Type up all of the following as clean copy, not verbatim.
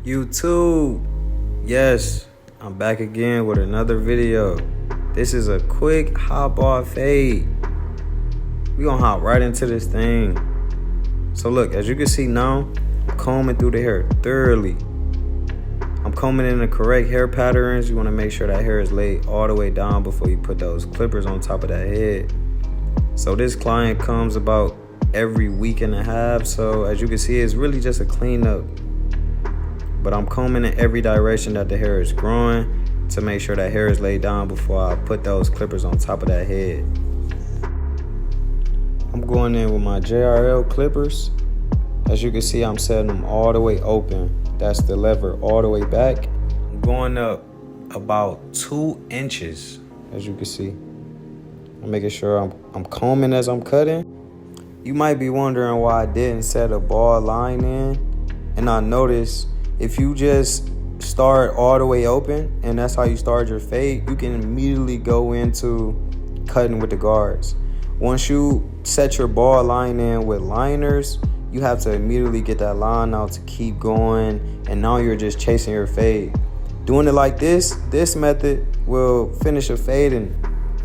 YouTube. Yes, I'm back again with another video. This is a quick hop off fade. We gonna hop right into this thing. So look, as you can see now, I'm combing through the hair thoroughly. I'm combing in the correct hair patterns. You wanna make sure that hair is laid all the way down before you put those clippers on top of that head. So this client comes about every week and a half. So as you can see, it's really just a cleanup. But I'm combing in every direction that the hair is growing to make sure that hair is laid down before I put those clippers on top of that head. I'm going in with my JRL clippers. As you can see, I'm setting them all the way open. That's the lever all the way back. I'm going up about 2 inches, as you can see. I'm making sure I'm combing as I'm cutting. You might be wondering why I didn't set a ball line in. And I noticed if you just start all the way open and that's how you start your fade, you can immediately go into cutting with the guards. Once you set your ball line in with liners, you have to immediately get that line out to keep going, and now you're just chasing your fade. Doing it like this method will finish a fade in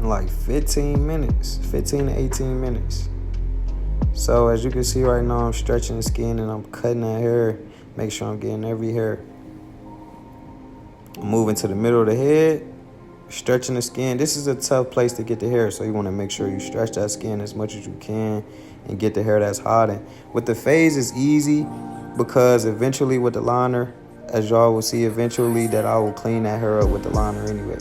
like 15 minutes, 15 to 18 minutes. So as you can see right now, I'm stretching the skin and I'm cutting that hair. Make sure I'm getting every hair. I'm moving to the middle of the head, stretching the skin. This is a tough place to get the hair, so you want to make sure you stretch that skin as much as you can and get the hair that's hiding. With the fades, it's easy because eventually with the liner, as y'all will see eventually, that I will clean that hair up with the liner anyway.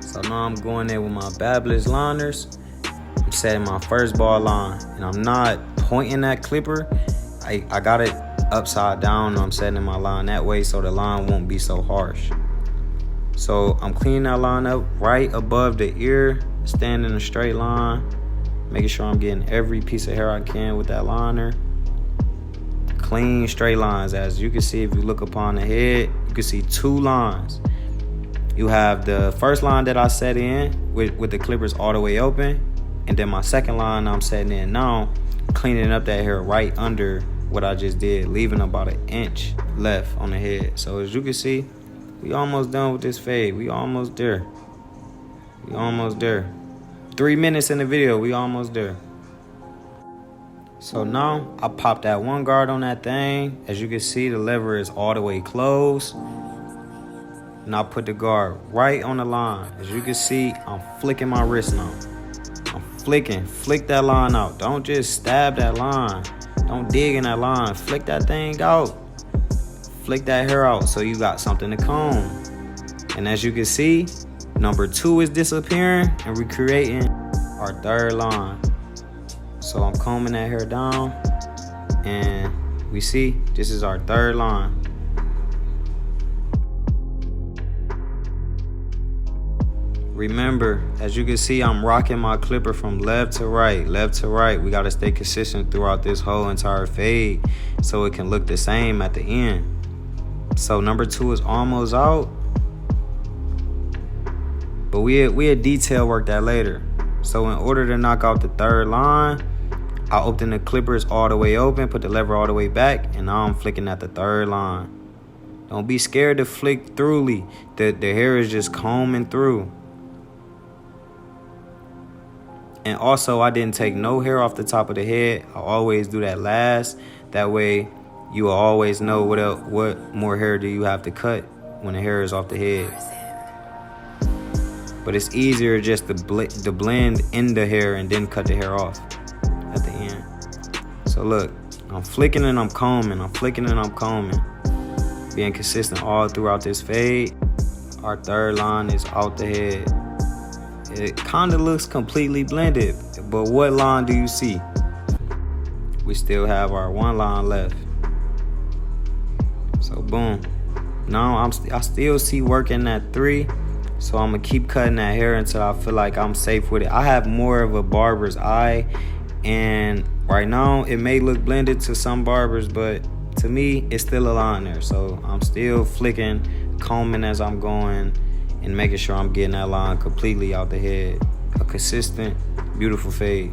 So now I'm going in with my Babyliss liners. I'm setting my first ball line, and I'm not pointing that clipper. I got it upside down, and I'm setting my line that way so the line won't be so harsh. So I'm cleaning that line up right above the ear, staying in a straight line, making sure I'm getting every piece of hair I can with that liner. Clean straight lines. As you can see, if you look upon the head, you can see 2 lines. You have the first line that I set in with the clippers all the way open, and then my second line I'm setting in now, cleaning up that hair right under what I just did, leaving about 1 inch left on the head. So as you can see, we almost done with this fade. We almost there. We almost there. 3 minutes in the video, we almost there. So now I pop that 1 guard on that thing. As you can see, the lever is all the way closed. And I put the guard right on the line. As you can see, I'm flicking my wrist now. I'm flick that line out. Don't just stab that line. Don't dig in that line. Flick that thing out. Flick that hair out so you got something to comb. And as you can see, number 2 is disappearing and we're creating our 3rd line. So I'm combing that hair down and we see this is our 3rd line. Remember, as you can see, I'm rocking my clipper from left to right, left to right. We gotta stay consistent throughout this whole entire fade so it can look the same at the end. So number 2 is almost out, but we'll detail work that later. So in order to knock out the 3rd line, I open the clippers all the way open, put the lever all the way back, and now I'm flicking at the 3rd line. Don't be scared to flick thoroughly. The hair is just combing through. And also, I didn't take no hair off the top of the head. I always do that last. That way, you will always know what more hair do you have to cut when the hair is off the head. But it's easier just to blend in the hair and then cut the hair off at the end. So look, I'm flicking and I'm combing. I'm flicking and I'm combing. Being consistent all throughout this fade. Our 3rd line is out the head. It kind of looks completely blended, but what line do you see? We still have our 1 line left. So boom. Now I still see working at 3, so I'm gonna keep cutting that hair until I feel like I'm safe with it. I have more of a barber's eye, and right now it may look blended to some barbers, but to me it's still a line there. So I'm still flicking, combing as I'm going, and making sure I'm getting that line completely out the head. A consistent, beautiful fade.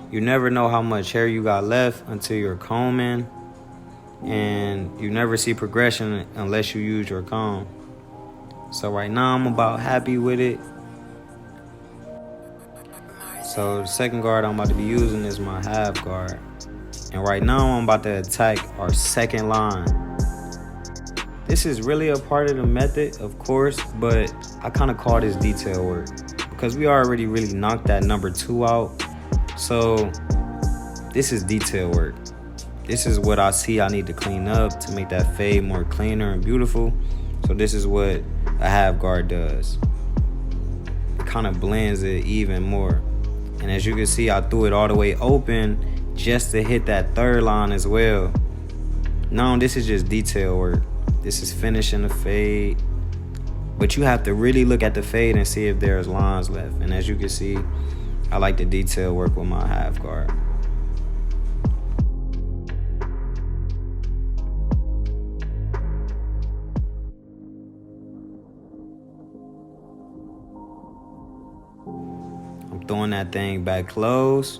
You never know how much hair you got left until you're combing, and you never see progression unless you use your comb. So right now I'm about happy with it. So the second guard I'm about to be using is my half guard. And right now I'm about to attack our second line. This is really a part of the method, of course, but I kind of call this detail work because we already really knocked that number 2 out. So this is detail work. This is what I see I need to clean up to make that fade more cleaner and beautiful. So this is what a half guard does. It kind of blends it even more. And as you can see, I threw it all the way open just to hit that third line as well. Now this is just detail work. This is finishing the fade. But you have to really look at the fade and see if there's lines left. And as you can see, I like the detail work with my half guard. I'm throwing that thing back close.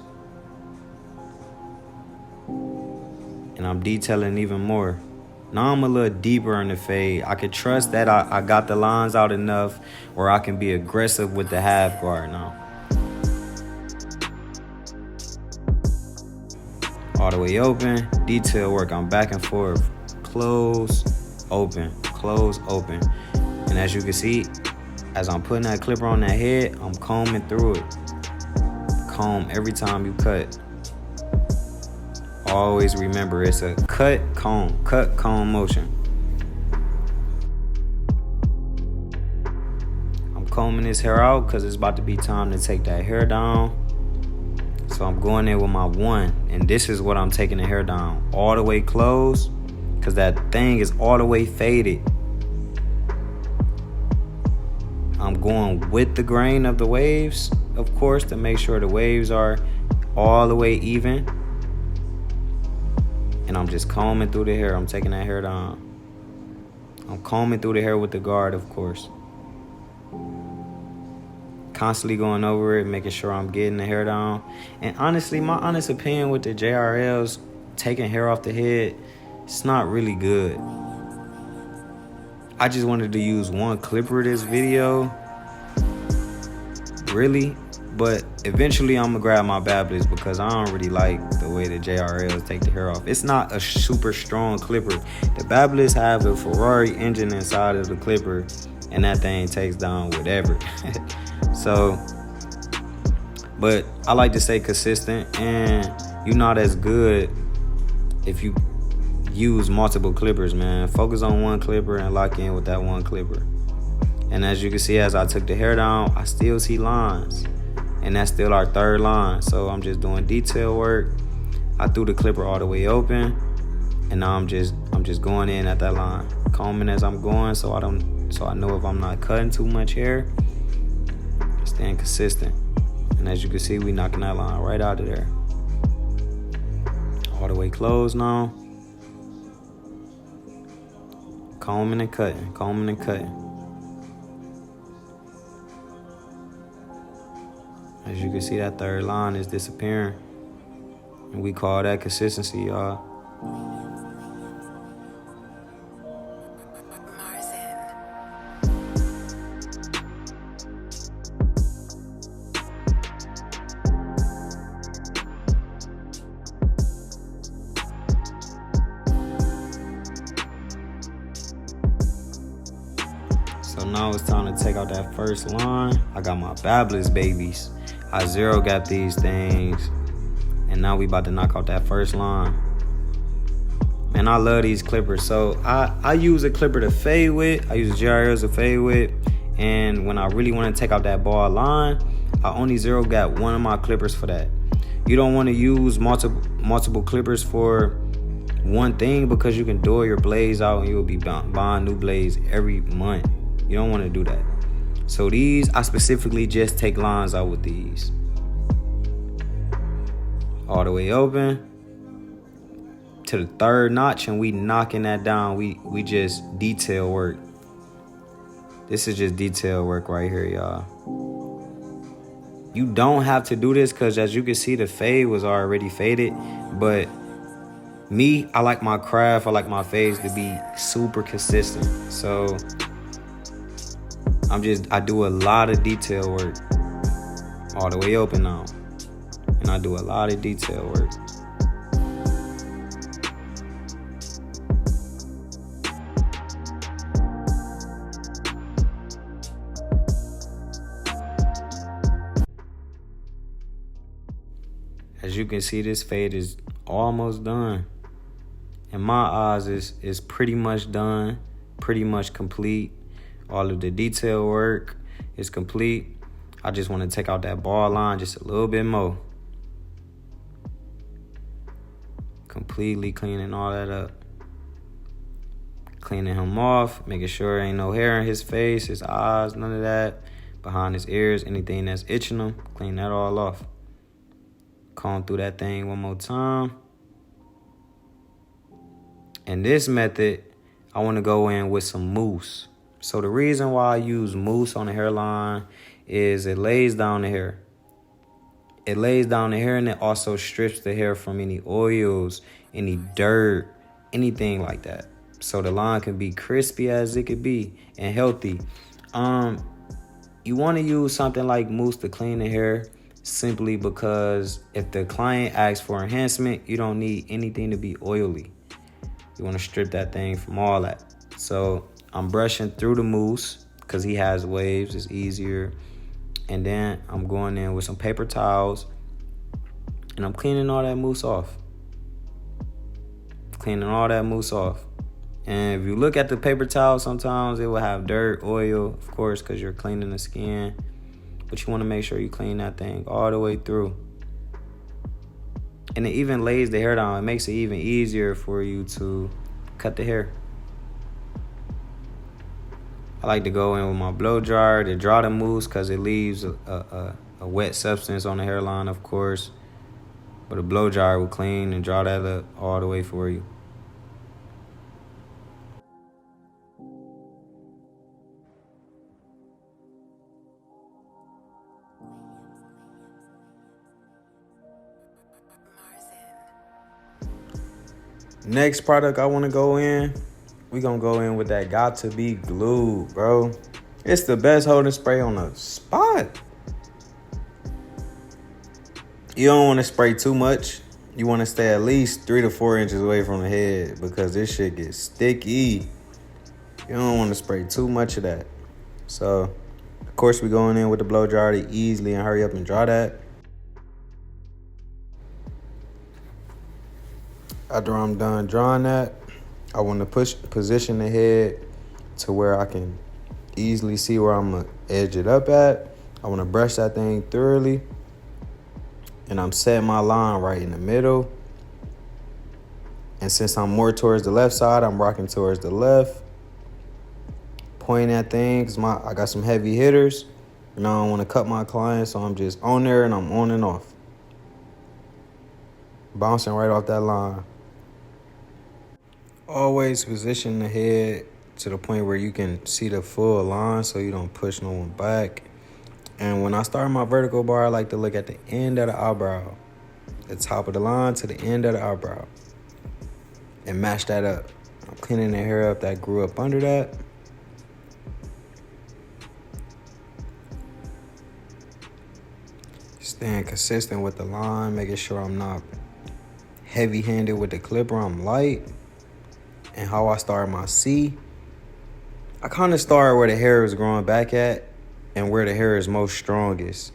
And I'm detailing even more. Now I'm a little deeper in the fade. I can trust that I got the lines out enough where I can be aggressive with the half guard now. All the way open, detail work. I'm back and forth. Close, open, close, open. And as you can see, as I'm putting that clipper on that head, I'm combing through it. Comb every time you cut. Always remember, it's a cut, comb motion. I'm combing this hair out because it's about to be time to take that hair down. So I'm going in with my 1, and this is what I'm taking the hair down. All the way close, because that thing is all the way faded. I'm going with the grain of the waves, of course, to make sure the waves are all the way even. And I'm just combing through the hair. I'm taking that hair down. I'm combing through the hair with the guard, of course. Constantly going over it, making sure I'm getting the hair down. And honestly, my honest opinion with the JRLs, taking hair off the head, it's not really good. I just wanted to use one clipper this video. Really. But eventually I'm gonna grab my Bablets because I don't really like the way the JRLs take the hair off. It's not a super strong clipper. The Bablets have a Ferrari engine inside of the clipper, and that thing takes down whatever. So, but I like to stay consistent, and you're not as good if you use multiple clippers, man. Focus on one clipper and lock in with that one clipper. And as you can see, as I took the hair down, I still see lines. And that's still our third line. So I'm just doing detail work. I threw the clipper all the way open, and now I'm just going in at that line, combing as I'm going, so I know if I'm not cutting too much hair. Staying consistent. And as you can see, we knocking that line right out of there. All the way closed now. Combing and cutting, combing and cutting. As you can see, that third line is disappearing. And we call that consistency, y'all. So now it's time to take out that first line. I got my Bablets babies. I zero gap these things, and now we about to knock out that first line. Man, I love these clippers. So I use a clipper to fade with. I use JRLs to fade with, and when I really want to take out that ball line, I only zero gap one of my clippers for that. You don't want to use multiple clippers for one thing because you can dull your blades out and you'll be buying new blades every month. You don't want to do that. So these, I specifically just take lines out with these. all the way open to the third notch, and we knocking that down. We just detail work. This is just detail work right here, y'all. You don't have to do this because as you can see, the fade was already faded. But me, I like my craft, I like my fades to be super consistent. So I do a lot of detail work. All the way open now. And I do a lot of detail work. As you can see, this fade is almost done. In my eyes, is pretty much done, pretty much complete. All of the detail work is complete. I just want to take out that ball line just a little bit more. Completely cleaning all that up. Cleaning him off, making sure ain't no hair in his face, his eyes, none of that. Behind his ears, anything that's itching him, clean that all off. Comb through that thing one more time. In this method, I want to go in with some mousse. So the reason why I use mousse on the hairline is it lays down the hair. It lays down the hair and it also strips the hair from any oils, any dirt, anything like that. So the line can be crispy as it could be and healthy. You want to use something like mousse to clean the hair simply because if the client asks for enhancement, you don't need anything to be oily. You want to strip that thing from all that. So I'm brushing through the mousse because he has waves. It's easier. And then I'm going in with some paper towels and I'm cleaning all that mousse off. Cleaning all that mousse off. And if you look at the paper towel, sometimes it will have dirt, oil, of course, because you're cleaning the skin. But you want to make sure you clean that thing all the way through. And it even lays the hair down. It makes it even easier for you to cut the hair. I like to go in with my blow dryer to draw the mousse because it leaves a wet substance on the hairline, of course. But a blow dryer will clean and draw that up all the way for you. Next product I want to go in, we going to go in with that Got To Be Glued, bro. It's the best holding spray on the spot. You don't want to spray too much. You want to stay at least 3 to 4 inches away from the head because this shit gets sticky. You don't want to spray too much of that. So, of course, we're going in with the blow dryer to easily and hurry up and dry that. After I'm done drawing that, I want to position the head to where I can easily see where I'm going to edge it up at. I want to brush that thing thoroughly. And I'm setting my line right in the middle. And since I'm more towards the left side, I'm rocking towards the left. Pointing that thing because I got some heavy hitters. And I don't want to cut my client, so I'm just on there and I'm on and off. Bouncing right off that line. Always position the head to the point where you can see the full line so you don't push no one back. And when I start my vertical bar, I like to look at the end of the eyebrow. The top of the line to the end of the eyebrow. And match that up. I'm cleaning the hair up that grew up under that. Staying consistent with the line, making sure I'm not heavy-handed with the clipper, I'm light. And how I start my C, I kind of start where the hair is growing back at and where the hair is most strongest.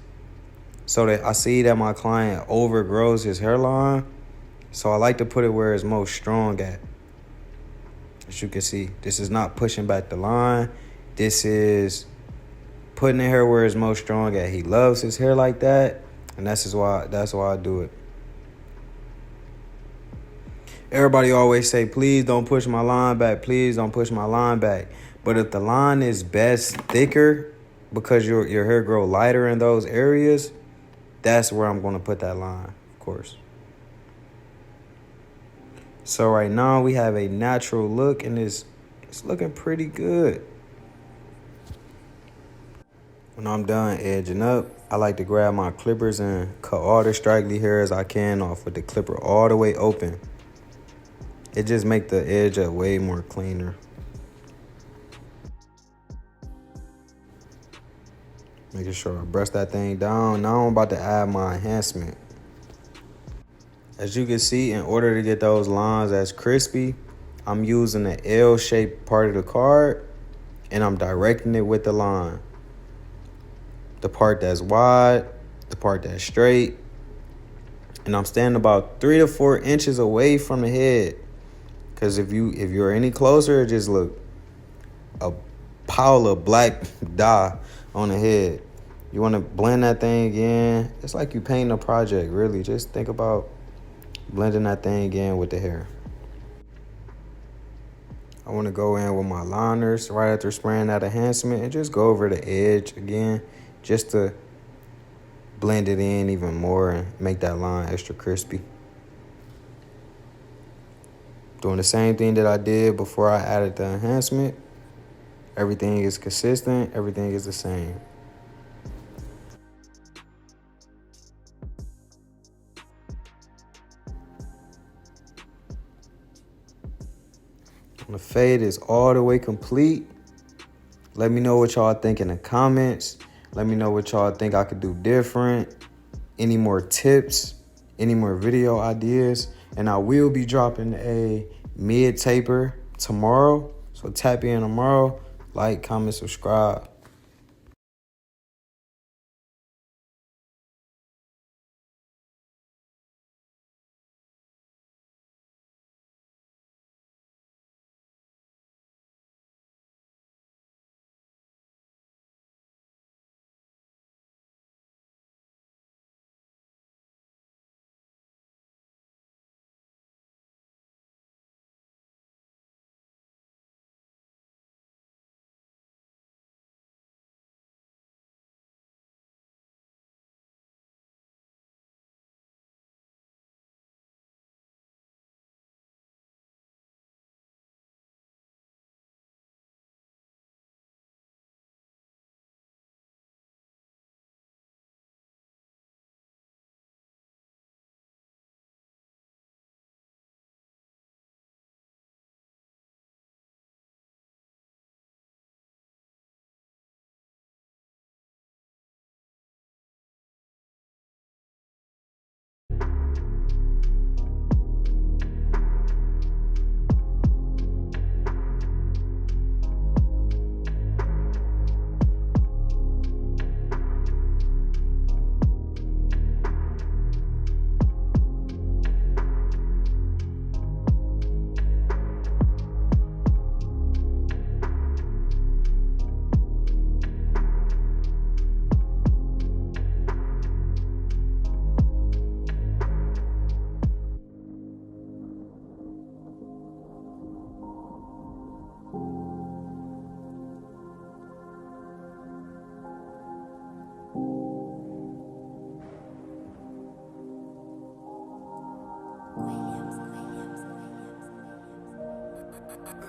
So that I see that my client overgrows his hairline, so I like to put it where it's most strong at. As you can see, this is not pushing back the line. This is putting the hair where it's most strong at. He loves his hair like that, and that's why I do it. Everybody always say, please don't push my line back. Please don't push my line back. But if the line is best thicker because your hair grow lighter in those areas, that's where I'm going to put that line, of course. So right now we have a natural look and it's looking pretty good. When I'm done edging up, I like to grab my clippers and cut all the straggly hairs I can off with the clipper all the way open. It just make the edge up way more cleaner. Making sure I brush that thing down. Now I'm about to add my enhancement. As you can see, in order to get those lines as crispy, I'm using the L-shaped part of the card and I'm directing it with the line. The part that's wide, the part that's straight, and I'm standing about 3 to 4 inches away from the head. Cause if you're any closer, it just look a pile of black dye on the head. You want to blend that thing in. It's like you painting a project, really. Just think about blending that thing in with the hair. I want to go in with my liners right after spraying that enhancement and just go over the edge again just to blend it in even more and make that line extra crispy. Doing the same thing that I did before I added the enhancement. Everything is consistent, everything is the same. When the fade is all the way complete, let me know what y'all think in the comments. Let me know what y'all think I could do different. Any more tips, any more video ideas. And I will be dropping a mid-taper tomorrow. So tap in tomorrow. Like, comment, subscribe.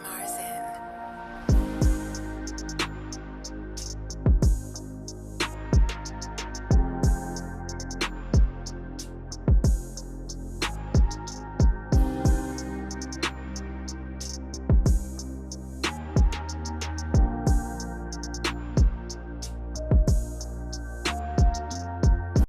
Mars